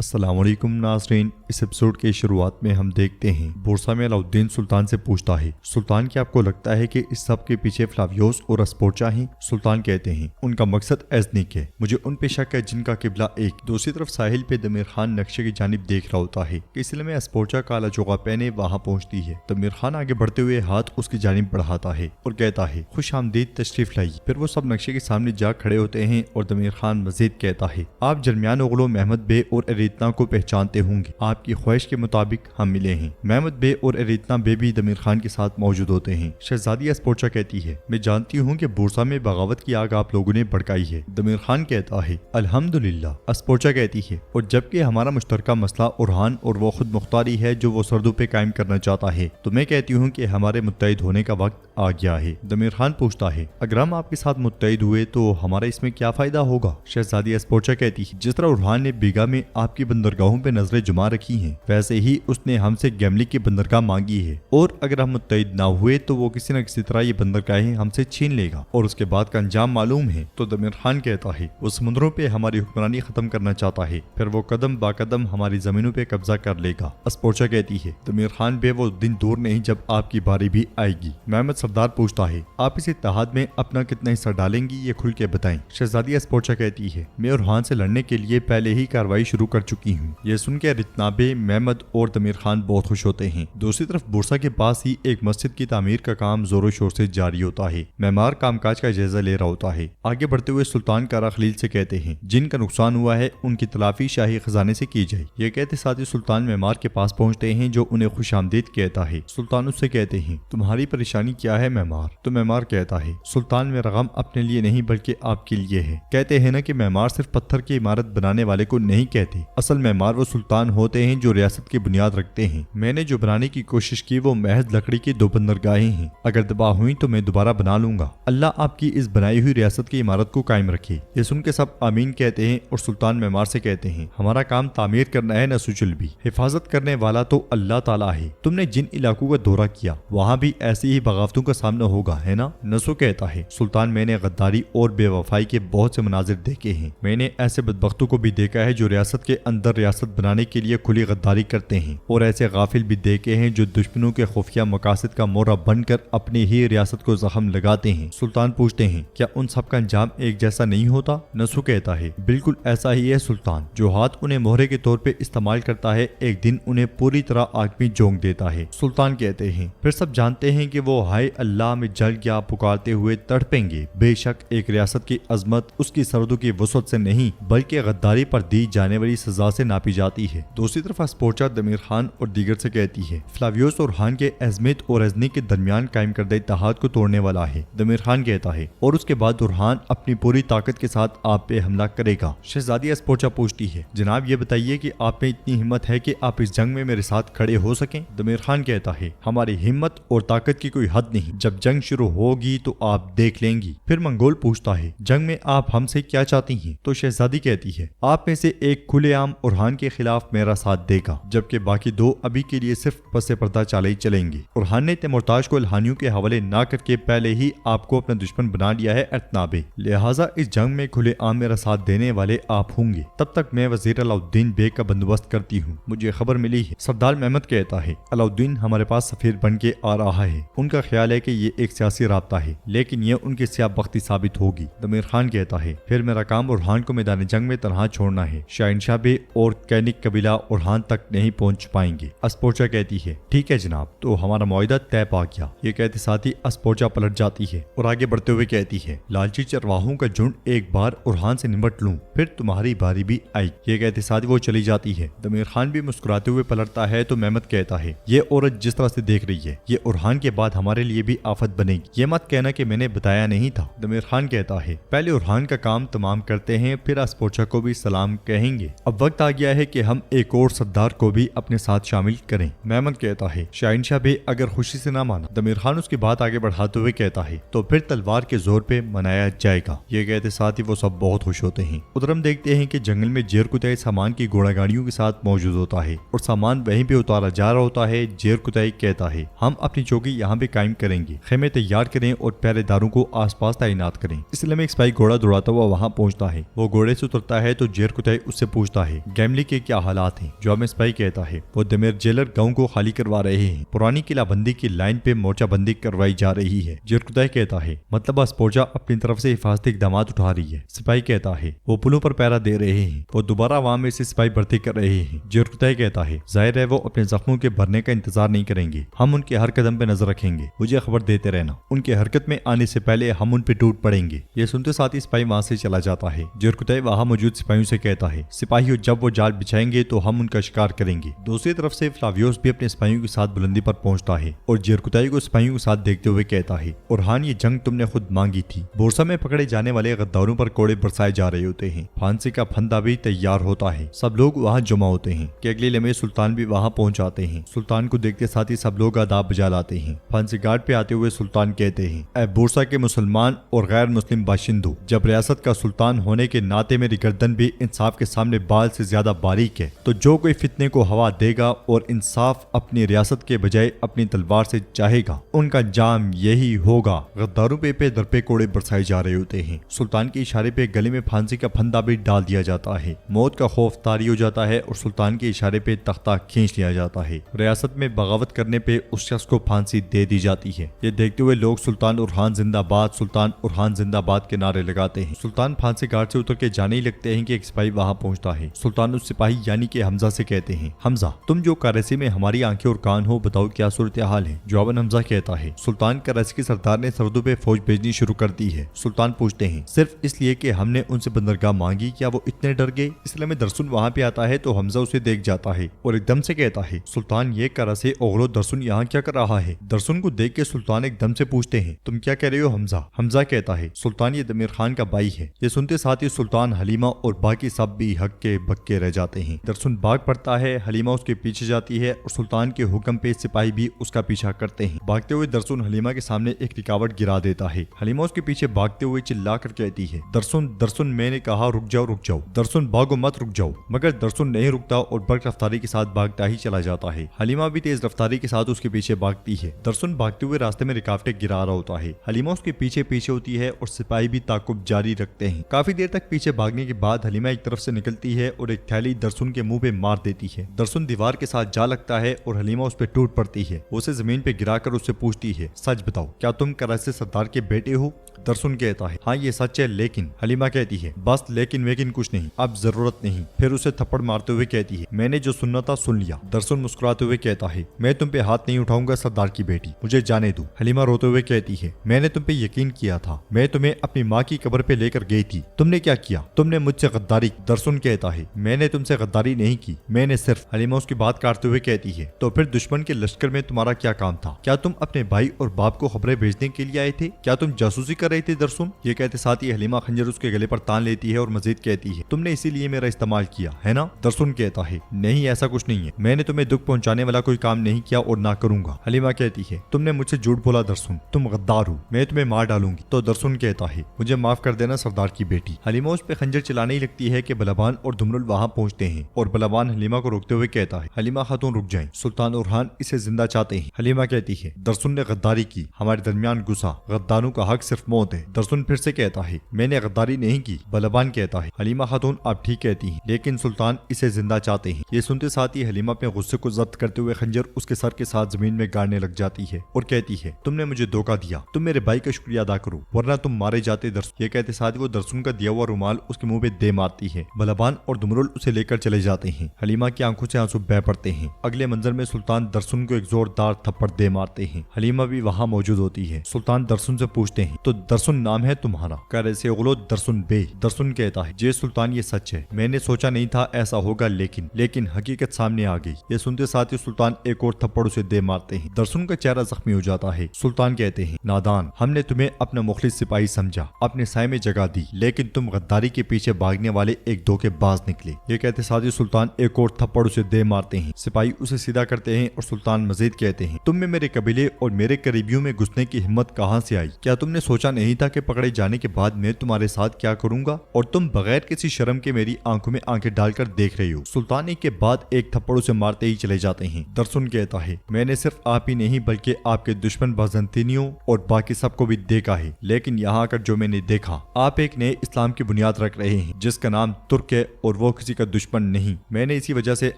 अस्सलाम वालेकुम नाज़रीन। इस एपिसोड के शुरुआत में हम देखते हैं बोरसा में अलाउद्दीन सुल्तान से पूछता है, सुल्तान क्या आपको लगता है कि इस सब के पीछे फ्लावियोस और अस्पोर्चा हैं? सुल्तान कहते हैं उनका मकसद एज़निक है, मुझे उन पे शक है जिनका किबला एक। दूसरी तरफ साहिल पे दमीर खान नक्शे की जानिब देख रहा होता है कि इसलिए में अस्पोर्चा काला जोगा पहने वहाँ पहुँचती है। दमीर खान आगे बढ़ते हुए हाथ उसकी जानिब बढ़ाता है और कहता है खुश आमदीद, तशरीफ लाइए। फिर वो सब नक्शे के सामने जा खड़े होते हैं और दमीर खान मजीद कहता है, आप जरमियान उगलो महमद बे और एरितना को पहचानते होंगे, आपकी ख्वाहिश के मुताबिक हम मिले हैं। महमद बे और एरितना बे भी दमीर खान के साथ मौजूद होते हैं। शहजादी अस्पोर्चा कहती है, मैं जानती हूँ कि बोरसा में बगावत की आग आप लोगों ने भड़काई है। दमीर खान कहता है अल्हम्दुलिल्लाह। अस्पोर्चा कहती है, और जबकि हमारा मुश्तरका मसला उरहान और वो खुद मुख्तारी है जो वो सरदों पे कायम करना चाहता है, तो मैं कहती हूँ कि हमारे मुत्तहिद होने का वक्त आ गया है। दमीर खान पूछता है, अगर हम आपके साथ मुत्तहिद हुए तो हमारा इसमें क्या फायदा होगा? शहजादी अस्पोर्चा कहती है, जिस तरह उरहान ने बीगा में आपकी बंदरगाहों पे नजरें जुमा रखी हैं, वैसे ही उसने हमसे गैमली की बंदरगाह मांगी है, और अगर हम मुत्तहिद ना हुए तो वो किसी न किसी तरह ये बंदरगाहें हमसे छीन लेगा और उसके बाद का अंजाम मालूम है। तो दमीर खान कहता है, वो समुद्रों पे हमारी हुक्मरानी खत्म करना चाहता है, फिर वो कदम बा कदम हमारी जमीनों पे कब्जा कर लेगा। अस्पोर्चा कहती है, दमीर खान बे वो दिन दूर नहीं जब आपकी बारी भी आएगी। महमद सरदार पूछता है, आप इस इत्तेहाद में अपना कितना हिस्सा डालेंगी, ये खुल के बताएं। शहजादी अस्पोर्चा कहती है, मैं उरहान से लड़ने के लिए पहले ही कार्रवाई शुरू कर चुकी हूँ। ये सुन के रितनाबे, महमद और दमीर खान बहुत खुश होते हैं। दूसरी तरफ बोरसा के पास ही एक मस्जिद की तामीर का काम जोरों शोर से जारी होता है। मेमार कामकाज का जायजा ले रहा होता है। आगे बढ़ते हुए सुल्तान कारा खलील से कहते हैं, जिनका नुकसान हुआ है उनकी तलाफी शाही खजाने से की जाए। ये कहते साथ ही सुल्तान मेमार के पास पहुँचते हैं जो उन्हें खुशामदीद कहता है। सुल्तान उससे कहते हैं, तुम्हारी परेशानी क्या है मेमार? तो मेमार कहता है, सुल्तान मेरा गम अपने लिए नहीं बल्कि आपके लिए है। कहते हैं ना कि मेमार सिर्फ पत्थर की इमारत बनाने वाले को नहीं कहते, असल मेमार वो सुल्तान होते हैं जो रियासत की बुनियाद रखते हैं। मैंने जो बनाने की कोशिश की वो महज लकड़ी की 2 बंदरगाहें हैं, अगर दबा हुई तो मैं दोबारा बना लूंगा। अल्लाह आपकी इस बनाई हुई रियासत की इमारत को कायम रखे। ये सुन के सब आमीन कहते हैं और सुल्तान मेमार से कहते हैं, हमारा काम तामीर करना है न सुचल भी, हिफाजत करने वाला तो अल्लाह ताला है। तुमने जिन इलाकों का दौरा किया वहाँ भी ऐसी ही बगावतों का सामना होगा, है ना? नसो कहता है, सुल्तान मैंने गद्दारी और बेवफाई के बहुत से मनाजिर देखे हैं। मैंने ऐसे बदबख्तों को भी देखा है जो रियासत के अंदर रियासत बनाने के लिए खुली गद्दारी करते हैं, और ऐसे गाफिल भी देखे हैं जो दुश्मनों के खुफिया मकासद का मोहरा बनकर अपनी ही रियासत को जख्म लगाते हैं। सुल्तान पूछते हैं, क्या उन सब का अंजाम एक जैसा नहीं होता? नसो कहता है, बिल्कुल ऐसा ही है सुल्तान। जो हाथ उन्हें मोहरे के तौर पे इस्तेमाल करता है एक दिन उन्हें पूरी तरह आग में झोंक देता है। सुल्तान कहते हैं, फिर सब जानते हैं कि वो हाय अल्लाह में जल गया पुकारते हुए तड़पेंगे। बेशक एक रियासत की अजमत उसकी सरहदों की वसअत से नहीं बल्कि गद्दारी पर दी जाने वाली सजा से नापी जाती है। दूसरी तरफ अस्पोर्चा दमीर खान और दीगर से कहती है, फ्लावियोस और हान के एज़मित और एज़नी के दरमियान कायम करदा इत्तेहाद को तोड़ने वाला है। दमीर खान कहता है, और उसके बाद उरहान अपनी पूरी ताकत के साथ आप पे हमला करेगा। शहजादी अस्पोर्चा पूछती है, जनाब ये बताइए कि आप में इतनी हिम्मत है कि आप इस जंग में मेरे साथ खड़े हो सकें? दमीर खान कहता है, हमारी हिम्मत और ताकत की कोई हद नहीं, जब जंग शुरू होगी तो आप देख लेंगी। फिर मंगोल पूछता है, जंग में आप हमसे क्या चाहती हैं? तो शहजादी कहती है, आप में से एक खुलेआम उरहान के खिलाफ मेरा साथ देगा, जबकि बाकी 2 अभी के लिए सिर्फ पसे पर्दा चाले ही चलेंगे। उरहान ने तेमुरताज को इल्हानियों के हवाले ना करके पहले ही आपको अपना दुश्मन बना लिया है एतनाबे, लिहाजा इस जंग में खुलेआम मेरा साथ देने वाले आप होंगे। तब तक मैं वजीर अलाउद्दीन बेग का बंदोबस्त करती हूँ, मुझे खबर मिली है। सरदार महमद कहता है, अलाउद्दीन हमारे पास सफीर बन के आ रहा है। उनका ख्याल है कि ये एक सियासी राब्ता है, लेकिन ये उनकी सियाबख्ती साबित होगी। दमीर खान कहता है, फिर मेरा काम उरहान को मैदान जंग में तनहा छोड़ना है। शाहिनशाह बे और कैनिक कबीला उरहान तक नहीं पहुंच पाएंगे। अस्पोर्चा कहती है, ठीक है जनाब, तो हमारा मुआहदा तय पा गया। ये कहते साथ ही अस्पोर्चा पलट जाती है और आगे बढ़ते हुए कहती है, लालची चरवाहों का झुंड एक बार उरहान से निपट लूं, फिर तुम्हारी बारी भी आई। ये कहते साथ ही वो चली जाती है। दमीर खान भी मुस्कुराते हुए पलटता है तो महमद कहता है, ये औरत जिस तरह से देख रही है ये उरहान के बाद हमारे लिए भी आफत बनेगी। ये मत कहना कि मैंने बताया नहीं था। दमीर खान कहता है, पहले उरहान का काम तमाम करते हैं, फिर अस्पोर्चा को भी सलाम कहेंगे। अब वक्त आ गया है कि हम एक और सरदार को भी अपने साथ शामिल करें। महमद कहता है, शाहिनशाह भी अगर खुशी से ना माना। दमीर खान उसकी बात आगे बढ़ाते हुए कहता है, तो फिर तलवार के जोर पे मनाया जाएगा। ये कहते साथ ही वो सब बहुत खुश होते हैं। उधर हम देखते हैं कि जंगल में जेर कुतई सामान की घोड़ा गाड़ियों के साथ मौजूद होता है और सामान वहीं पे उतारा जा रहा होता है। जेर कुतई कहता है, हम अपनी चौकी यहाँ पे कायम करेंगे, खेमे तैयार करें और पहरेदारों को आसपास तैनात करें। इसलिए में एक सिपाही घोड़ा दौड़ाता हुआ वहाँ पहुँचता है। वो घोड़े से उतरता है तो जेर कुतई उससे पूछता है, है गैमली के क्या हालात हैं। जो हमें सिपाही कहता है वो दमेर जेलर गांव को खाली करवा रहे हैं। पुरानी किलाबंदी की लाइन पे मोर्चा बंदी करवाई जा रही है। जिरकुताई कहता है मतलब अस्पोजा अपनी तरफ से हिफाजती इकदाम उठा रही है। सिपाही कहता है वो पुलों पर पहरा दे रहे हैं। वो दोबारा वहां में से सिपाही भर्ती कर रहे हैं। जिरकुताई कहता है जाहिर है वो अपने जख्मों के भरने का इंतजार नहीं करेंगे। हम उनके हर कदम पे नजर रखेंगे। मुझे खबर देते रहना। उनके हरकत में आने से पहले हम उन पे टूट पड़ेंगे। ये सुनते साथ ही सिपाही वहां से चला जाता है। जिरकुताई वहां मौजूद सिपाहियों से कहता है सिपाहियों जब वो जाल बिछाएंगे तो हम उनका शिकार करेंगे। दूसरी तरफ से फ्लावियोस भी अपने सिपाहियों के साथ बुलंदी पर पहुंचता है और जिरकुताई को सिपाहियों के साथ देखते हुए कहता है ओरहान ये जंग तुमने खुद मांगी थी। बोरसा में पकड़े जाने वाले गद्दारों पर कोड़े बरसाए जा रहे होते हैं। फांसी का फंदा भी तैयार होता है। सब लोग वहाँ जमा होते हैं कि अगले लम्हे सुल्तान भी वहाँ पहुँच जाते हैं। सुल्तान को देखते साथ ही सब लोग आदाब बजा लाते हैं। फांसी घाट पे आते हुए सुल्तान कहते हैं ऐ बोरसा के मुसलमान और गैर मुस्लिम बाशिंदों, जब रियासत का सुल्तान होने के नाते मेरी गर्दन भी इंसाफ के सामने बाल से ज्यादा बारीक है, तो जो कोई फितने को हवा देगा और इंसाफ अपनी रियासत के बजाय अपनी तलवार से चाहेगा उनका जाम यही होगा। गद्दारों पे दर पे कोड़े बरसाए जा रहे होते हैं। सुल्तान के इशारे पे गले में फांसी का फंदा भी डाल दिया जाता है। मौत का खौफ तारी हो जाता है और सुल्तान के इशारे पे तख्ता खींच लिया जाता है। रियासत में बगावत करने पे उस शख्स को फांसी दे दी जाती है। ये देखते हुए लोग सुल्तान उरहान जिंदाबाद, सुल्तान उरहान जिंदाबाद के नारे लगाते हैं। सुल्तान फांसी घाट से उतर के जाने ही लगते हैं कि एक सिपाही वहां पहुंचता है। सुल्तान उस सिपाही यानी कि हमजा से कहते हैं हमजा तुम जो कराची में हमारी आंखें और कान हो, बताओ क्या सूरत हाल है। जवाबन हमजा कहता है सुल्तान कराची के सरदार ने सरहदों पे फौज भेजनी शुरू कर दी है। सुल्तान पूछते हैं सिर्फ इसलिए कि हमने उनसे बंदरगाह मांगी, क्या वो इतने डर गए? इसलिए में दरसुन वहाँ पे आता है तो हमजा उसे देख जाता है और एकदम से कहता है सुल्तान ये करा से ओगलो दरसुन यहाँ क्या कर रहा है। दरसुन को देख के सुल्तान एकदम से पूछते हैं तुम क्या कह रहे हो हमजा? हमजा कहता है सुल्तान ये दमीर खान का भाई है। ये सुनते साथ ही सुल्तान, हलीमा और बाकी सब भी हक्के बक्के रह जाते हैं। दरसुन भाग पड़ता है, हलीमा उसके पीछे जाती है और सुल्तान के हुक्म पे सिपाही भी उसका पीछा करते हैं। भागते हुए दरसुन हलीमा के सामने एक रुकावट गिरा देता है। हलीमा उसके पीछे भागते हुए चिल्ला कर कहती है दरसुन दरसुन मैंने कहा रुक जाओ रुक जाओ, दरसुन भागो मत रुक जाओ। मगर दरसुन नहीं रुकता और बर्क रफ्तारी के साथ भागता ही चला जाता है। हलीमा भी तेज रफ्तारी के साथ उसके पीछे भागती है। दरसुन भागते हुए रास्ते में रुकावटें गिरा रहा होता है। हलीमा उसके पीछे पीछे होती है और सिपाही भी ताकुब जारी रखते हैं। काफी देर तक पीछे भागने के बाद हलीमा एक तरफ से निकलती है और एक थैली दरसुन के मुंह पे मार देती है। दरसुन दीवार के साथ जा लगता है और हलीमा उस पर टूट पड़ती है। उसे जमीन पे गिराकर उससे पूछती है सच बताओ क्या तुम कराची सरदार के बेटे हो? दरसुन कहता है हाँ ये सच है, लेकिन। हलीमा कहती है बस लेकिन वेकिन कुछ नहीं, अब जरूरत नहीं। फिर उसे थप्पड़ मारते हुए कहती है मैंने जो सुनना था सुन लिया। दरसुन मुस्कुराते हुए कहता है मैं तुम पे हाथ नहीं उठाऊंगा सरदार की बेटी, मुझे जाने दो। हलीमा रोते हुए कहती है मैंने तुम पे यकीन किया था, मैं तुम्हें अपनी माँ की कब्र पे लेकर गई थी, तुमने क्या किया? तुमने मुझसे गद्दारी। दरसुन कहता है मैंने तुमसे गद्दारी नहीं की, मैंने सिर्फ। हलीमा उसकी बात काटते हुए कहती है तो फिर दुश्मन के लश्कर में तुम्हारा क्या काम था? क्या तुम अपने भाई और बाप को खबरें भेजने के लिए आए थे? क्या तुम जासूसी कर रहे थे दरसुन? ये कहते साथ ही हलीमा खंजर उसके गले पर तान लेती है और मजीद कहती है तुमने इसीलिए मेरा इस्तेमाल किया है ना? दरसुन कहता है नहीं ऐसा कुछ नहीं है, मैंने तुम्हें दुख पहुंचाने वाला कोई काम नहीं किया और ना करूंगा। हलीमा कहती है तुमने मुझसे झूठ बोला दरसुन, तुम गद्दार हो, मैं तुम्हें मार डालूंगी। तो दरसुन कहता है मुझे माफ कर देना सरदार की बेटी। हलीमा उस पे खंजर चलाने ही लगती है कि बलबान और दुमरुल वहां पहुंचते हैं और बलबान हलीमा को रोकते हुए कहता है हलीमा खातून रुक जाएं, सुल्तान उरहान इसे जिंदा चाहते हैं। हलीमा कहती है दरसुन ने गद्दारी की, हमारे दरमियान घुसा, गद्दारों का हक सिर्फ मौत है। दरसुन फिर से कहता है मैंने गद्दारी नहीं की। बलबान कहता है हलीमा खातून आप ठीक कहती हैं, लेकिन सुल्तान इसे जिंदा चाहते हैं। ये सुनते साथ ही हलीमा अपने गुस्से को जब्त करते हुए खंजर उसके सर के साथ जमीन में गाड़ने लग जाती है और कहती है तुमने मुझे धोखा दिया, तुम मेरे भाई का शुक्रिया अदा करो वरना तुम मारे जाते। दरसुन ये कहते साथ ही वो दरसुन का दिया हुआ रुमाल उसके मुंह पे दे मारती है। बलबान और दुमरुल उसे लेकर चले जाते हैं। हलीमा की आंखों से आंसू बह पड़ते हैं। अगले मंजर में सुल्तान दरसुन को एक जोरदार थप्पड़ दे मारते हैं। हलीमा भी वहाँ मौजूद होती है। सुल्तान दरसुन से पूछते हैं तो दरसुन नाम है तुम्हारा? कैसे ओगलो दरसुन बे। दरसुन कहता है जे सुल्तान ये सच है, मैंने सोचा नहीं था ऐसा होगा, लेकिन हकीकत सामने आ गई। ये सुनते साथ ही सुल्तान एक और थप्पड़ उसे दे मारते हैं। दरसुन का चेहरा जख्मी हो जाता है। सुल्तान कहते हैं नादान, हमने तुम्हें अपना मुखलिस सिपाही समझा, अपने साय में जगह दी, लेकिन तुम गद्दारी के पीछे भागने वाले एक धोखेबाज निकले। ये कहते साथ ही सुल्तान एक और थप्पड़ उसे दे मारते हैं। सिपाही उसे सीधा करते हैं और सुल्तान मजीद कहते हैं तुम में मेरे कबीले और मेरे करीबियों में घुसने की हिम्मत कहाँ से आई? क्या तुमने सोचा नहीं था कि पकड़े जाने के बाद मैं तुम्हारे साथ क्या करूंगा? और तुम बगैर किसी शर्म के मेरी आंखों में आंखें डालकर देख रही हो। सुल्तान एक के बाद एक थप्पड़ उसे मारते ही चले जाते हैं। दरसुन कहता है मैंने सिर्फ आप ही नहीं बल्कि आपके दुश्मन बाज़ंतीनियों और बाकी सबको भी देखा है, लेकिन यहाँ आकर जो मैंने देखा, आप एक नए इस्लाम की बुनियाद रख रहे हैं जिसका नाम तुर्क है और वो किसी का दुश्मन नहीं, मैंने इसी वजह से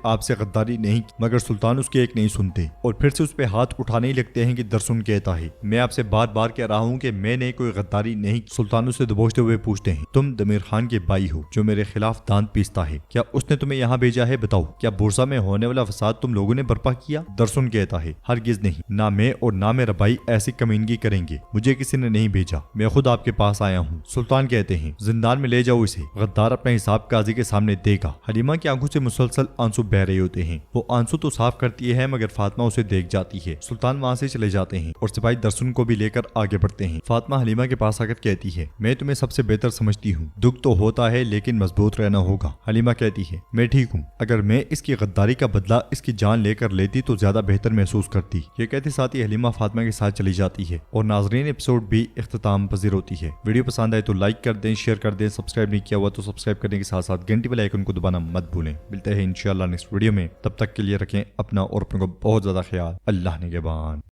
आपसे गद्दारी नहीं की। मगर सुल्तान उसके एक नहीं सुनते और फिर से उस पे हाथ उठाने ही लगते हैं कि दरसुन कहता है, मैं आपसे बार बार कह रहा हूँ कि मैंने कोई गद्दारी नहीं की। सुल्तान उसे दबोचते हुए पूछते हैं, तुम दमीर खान के भाई हो जो मेरे खिलाफ दांत पीसता है, क्या उसने तुम्हें यहाँ भेजा है? बताओ, क्या बोरसा में होने वाला फसाद तुम लोगों ने बर्पा किया? दरसुन कहता है, हरगिज नहीं, ना मैं और ना मेरा भाई ऐसी कमीनगी करेंगे, मुझे किसी ने नहीं भेजा, मैं खुद आपके पास आया हूँ। सुल्तान कहते हैं, जिंदान में ले जाओ इसे, गद्दार अपना हिसाब काजी के सामने देगा। हलीमा की आंखों से मुसलसल आंसू बह रहे होते हैं, वो आंसू तो साफ करती है मगर फातिमा उसे देख जाती है। सुल्तान वहाँ से चले जाते हैं और सिपाही दरसुन को भी लेकर आगे बढ़ते हैं। फातिमा हलीमा के पास आकर कहती है, मैं तुम्हें सबसे बेहतर समझती हूँ, दुख तो होता है लेकिन मजबूत रहना होगा। हलीमा कहती है, मैं ठीक हूँ, अगर मैं इसकी गद्दारी का बदला इसकी जान लेकर लेती तो ज्यादा बेहतर महसूस करती। ये कहते साथ ही हलीमा फातिमा के साथ चली जाती है और नाजरीन एपिसोड भी इख्तिताम पजीर होती है। वीडियो पसंद आए तो लाइक कर दें, शेयर कर दें, सब्सक्राइब नहीं किया हुआ तो सब्सक्राइब करने के साथ साथ घंटी वाले आइकन को दबाना मत भूलें। मिलते हैं इंशाल्लाह नेक्स्ट वीडियो में, तब तक के लिए रखें अपना और अपने को बहुत ज्यादा ख्याल। अल्लाह निगहबान।